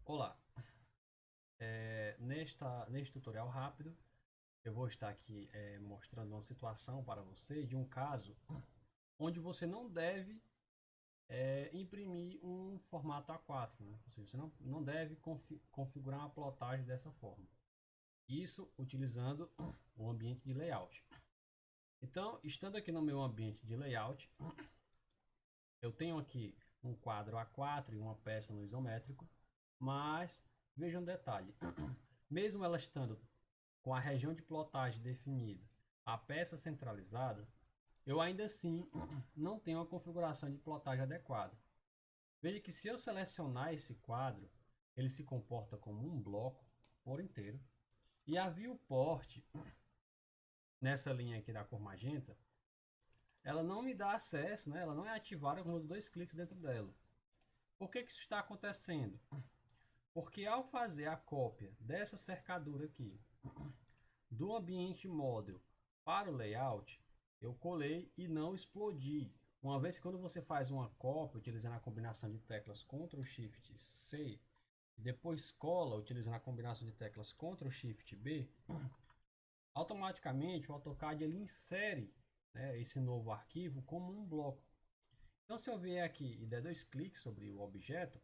Olá, neste tutorial rápido eu vou estar aqui mostrando uma situação para você de um caso onde você não deve imprimir um formato A4, né? Ou seja, você não deve configurar uma plotagem dessa forma. Isso utilizando o ambiente de layout. Então, estando aqui no meu ambiente de layout, eu tenho aqui um quadro A4 e uma peça no isométrico, mas veja um detalhe. Mesmo ela estando com a região de plotagem definida, a peça centralizada, eu ainda assim não tenho a configuração de plotagem adequada. Veja que se eu selecionar esse quadro, ele se comporta como um bloco por inteiro. E a viewport, nessa linha aqui da cor magenta, ela não me dá acesso, né? Ela não é ativada com dois cliques dentro dela. Por que isso está acontecendo? Porque ao fazer a cópia dessa cercadura aqui do ambiente model para o layout, eu colei e não explodi. Uma vez que quando você faz uma cópia utilizando a combinação de teclas Ctrl Shift C e depois cola utilizando a combinação de teclas Ctrl Shift B, automaticamente o AutoCAD ele insere, né, esse novo arquivo como um bloco. Então se eu vier aqui e der dois cliques sobre o objeto,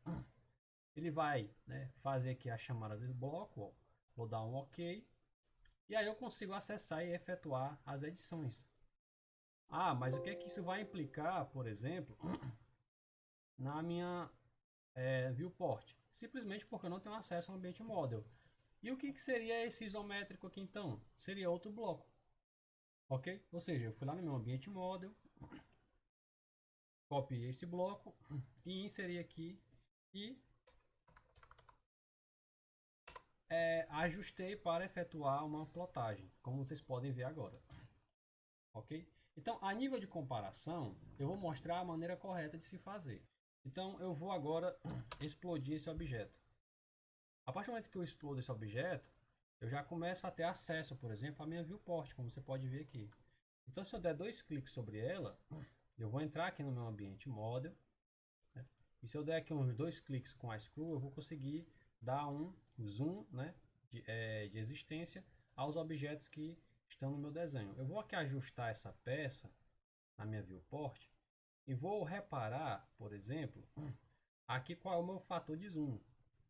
ele vai, né, fazer aqui a chamada do bloco, ó. Vou dar um OK. E aí eu consigo acessar e efetuar as edições. Ah, mas o que é que isso vai implicar, por exemplo, na minha viewport? Simplesmente porque eu não tenho acesso ao ambiente model. E o que seria esse isométrico aqui então? Seria outro bloco, ok? Ou seja, eu fui lá no meu ambiente model, copiei esse bloco e inseri aqui e ajustei para efetuar uma plotagem, como vocês podem ver agora. Ok? Então, a nível de comparação, eu vou mostrar a maneira correta de se fazer. Então, eu vou agora explodir esse objeto. A partir do momento que eu explodo esse objeto, eu já começo a ter acesso, por exemplo, à minha viewport, como você pode ver aqui. Então, se eu der dois cliques sobre ela, eu vou entrar aqui no meu ambiente model, né? E se eu der aqui uns dois cliques com a screw, eu vou conseguir dar um zoom, né, de existência aos objetos que estão no meu desenho. Eu vou aqui ajustar essa peça na minha viewport e vou reparar, por exemplo, aqui qual é o meu fator de zoom.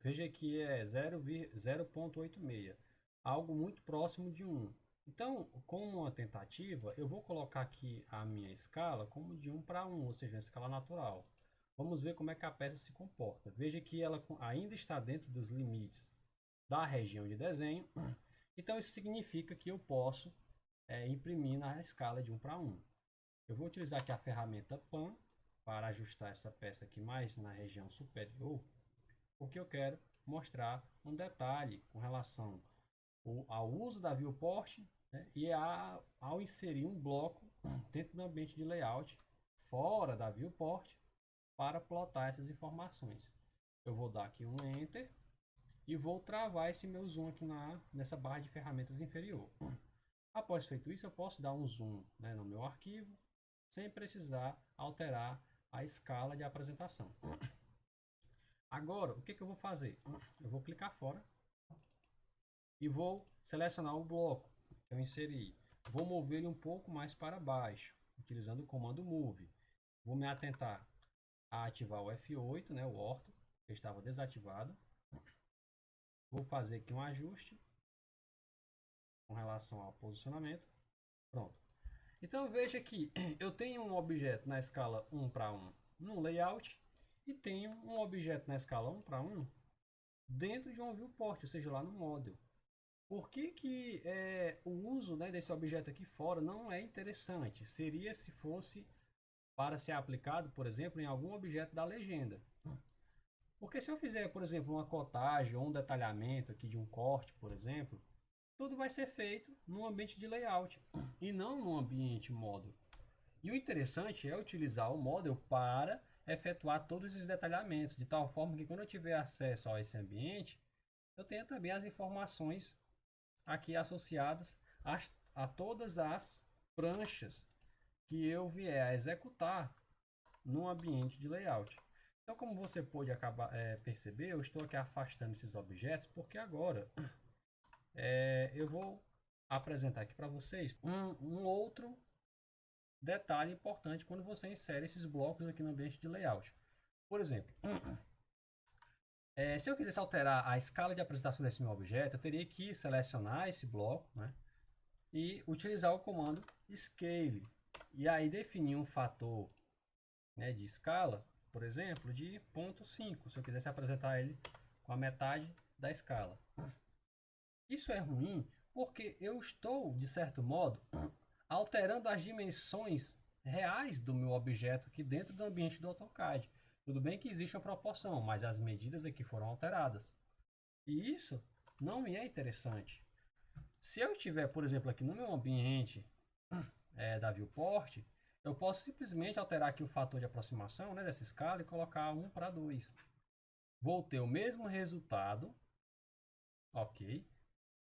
Veja que é 0,86, algo muito próximo de 1. Então, como uma tentativa, eu vou colocar aqui a minha escala como de 1 para 1, ou seja, uma escala natural. Vamos ver como é que a peça se comporta. Veja que ela ainda está dentro dos limites da região de desenho. Então, isso significa que eu posso imprimir na escala de 1 para 1. Eu vou utilizar aqui a ferramenta Pan para ajustar essa peça aqui mais na região superior, porque eu quero mostrar um detalhe com relação ao uso da viewport, né, e ao inserir um bloco dentro do ambiente de layout fora da viewport para plotar essas informações. Eu vou dar aqui um Enter e vou travar esse meu zoom aqui nessa barra de ferramentas inferior. Após feito isso, eu posso dar um zoom, né, no meu arquivo sem precisar alterar a escala de apresentação. Agora, o que eu vou fazer? Eu vou clicar fora e vou selecionar o bloco que eu inseri. Vou mover ele um pouco mais para baixo, utilizando o comando Move. Vou me atentar a ativar o F8, né, o orto, que estava desativado. Vou fazer aqui um ajuste com relação ao posicionamento. Pronto. Então veja que eu tenho um objeto na escala 1 para 1 no layout e tenho um objeto na escala 1 para 1 dentro de um viewport, ou seja, lá no model. Por que o uso, né, desse objeto aqui fora não é interessante? Seria se fosse para ser aplicado, por exemplo, em algum objeto da legenda. Porque se eu fizer, por exemplo, uma cotagem ou um detalhamento aqui de um corte, por exemplo, tudo vai ser feito no ambiente de layout e não no ambiente model. E o interessante é utilizar o model para efetuar todos esses detalhamentos, de tal forma que quando eu tiver acesso a esse ambiente, eu tenha também as informações aqui associadas a todas as pranchas que eu vier a executar no ambiente de layout. Então, como você pode perceber, eu estou aqui afastando esses objetos, porque agora eu vou apresentar aqui para vocês um outro detalhe importante quando você insere esses blocos aqui no ambiente de layout. Por exemplo, se eu quisesse alterar a escala de apresentação desse meu objeto, eu teria que selecionar esse bloco, né, e utilizar o comando scale. E aí definir um fator, né, de escala, por exemplo, de 0,5, se eu quisesse apresentar ele com a metade da escala. Isso é ruim porque eu estou, de certo modo, alterando as dimensões reais do meu objeto aqui dentro do ambiente do AutoCAD. Tudo bem que existe uma proporção, mas as medidas aqui foram alteradas. E isso não me é interessante. Se eu estiver, por exemplo, aqui no meu ambiente da viewport, eu posso simplesmente alterar aqui o fator de aproximação, né, dessa escala e colocar 1 para 2. Vou ter o mesmo resultado. Ok.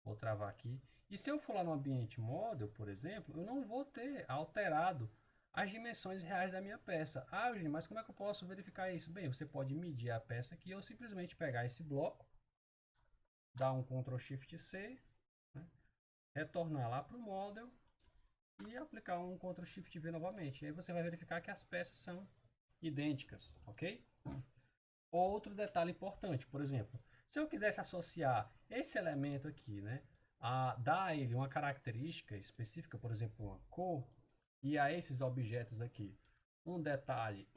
Vou travar aqui. E se eu for lá no ambiente model, por exemplo, eu não vou ter alterado as dimensões reais da minha peça. Ah, Eugênio, mas como é que eu posso verificar isso? Bem, você pode medir a peça aqui ou simplesmente pegar esse bloco, dar um Ctrl Shift C, né, retornar lá para o model e aplicar um Ctrl Shift V novamente. E aí você vai verificar que as peças são idênticas, ok? Outro detalhe importante, por exemplo, se eu quisesse associar esse elemento aqui, né, a dar a ele uma característica específica, por exemplo, uma cor, e a esses objetos aqui, um detalhe,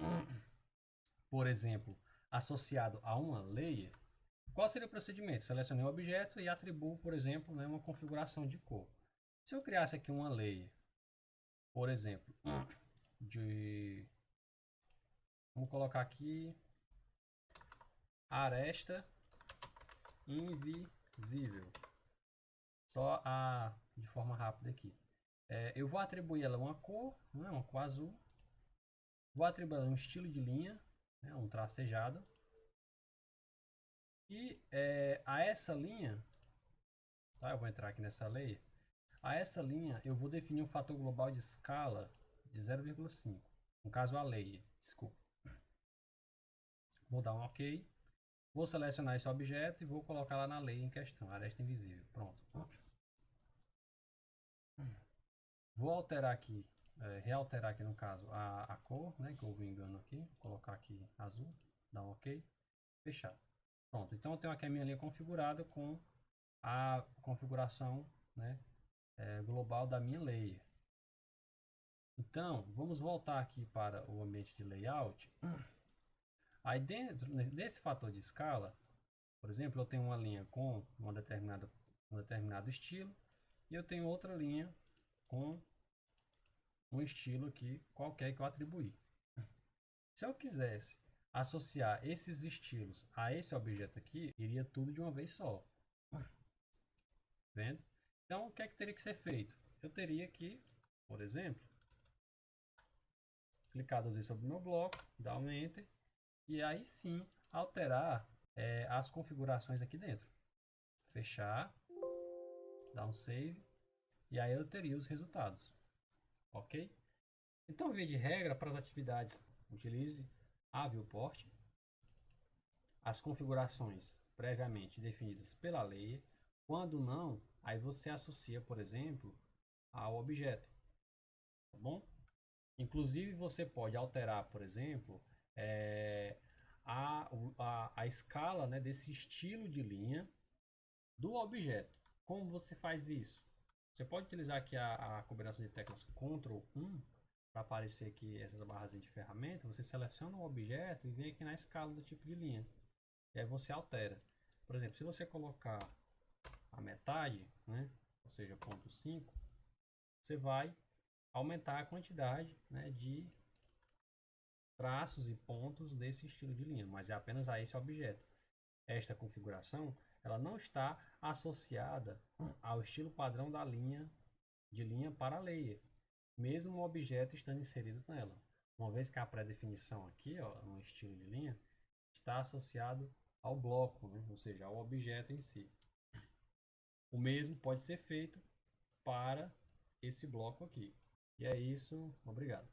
por exemplo, associado a uma layer, qual seria o procedimento? Selecionei o objeto e atribuo, por exemplo, né, uma configuração de cor. Se eu criasse aqui uma layer, por exemplo, de... Vamos colocar aqui aresta invisível. Só de forma rápida aqui. Eu vou atribuir ela uma cor, né, uma cor azul. Vou atribuir ela um estilo de linha, né, um tracejado. E a essa linha, tá, eu vou entrar aqui nessa layer. A essa linha eu vou definir um fator global de escala de 0,5. No caso a layer, desculpa. Vou dar um OK. Vou selecionar esse objeto e vou colocar lá na layer em questão, aresta invisível. Pronto. Vou alterar aqui, realterar aqui no caso a cor, né, que houve um engano aqui. Vou colocar aqui azul, dar um OK, fechar. Pronto, então eu tenho aqui a minha linha configurada com a configuração, né, global da minha layer. Então, vamos voltar aqui para o ambiente de layout. Aí dentro desse fator de escala, por exemplo, eu tenho uma linha com um determinado estilo e eu tenho outra linha com um estilo aqui qualquer que eu atribuir. Se eu quisesse associar esses estilos a esse objeto aqui, iria tudo de uma vez só. Vendo? Então, o que é que teria que ser feito? Eu teria que, por exemplo, clicar duas vezes sobre o meu bloco, dar um Enter, e aí sim alterar as configurações aqui dentro. Fechar, dar um Save, e aí eu teria os resultados. Ok? Então, via de regra, para as atividades, utilize a viewport, as configurações previamente definidas pela lei. Quando não, aí você associa, por exemplo, ao objeto, tá bom? Inclusive, você pode alterar, por exemplo, a escala, né, desse estilo de linha do objeto. Como você faz isso? Você pode utilizar aqui a combinação de teclas Ctrl 1 para aparecer aqui essas barras de ferramenta. Você seleciona o objeto e vem aqui na escala do tipo de linha. E aí você altera. Por exemplo, se você colocar a metade, né, ou seja, 0,5, você vai aumentar a quantidade, né, de traços e pontos desse estilo de linha, mas é apenas a esse objeto. Esta configuração ela não está associada ao estilo padrão da linha de linha para a layer, mesmo o objeto estando inserido nela. Uma vez que a pré-definição aqui, ó, no estilo de linha, está associado ao bloco, né? Ou seja, ao objeto em si. O mesmo pode ser feito para esse bloco aqui. E é isso, obrigado.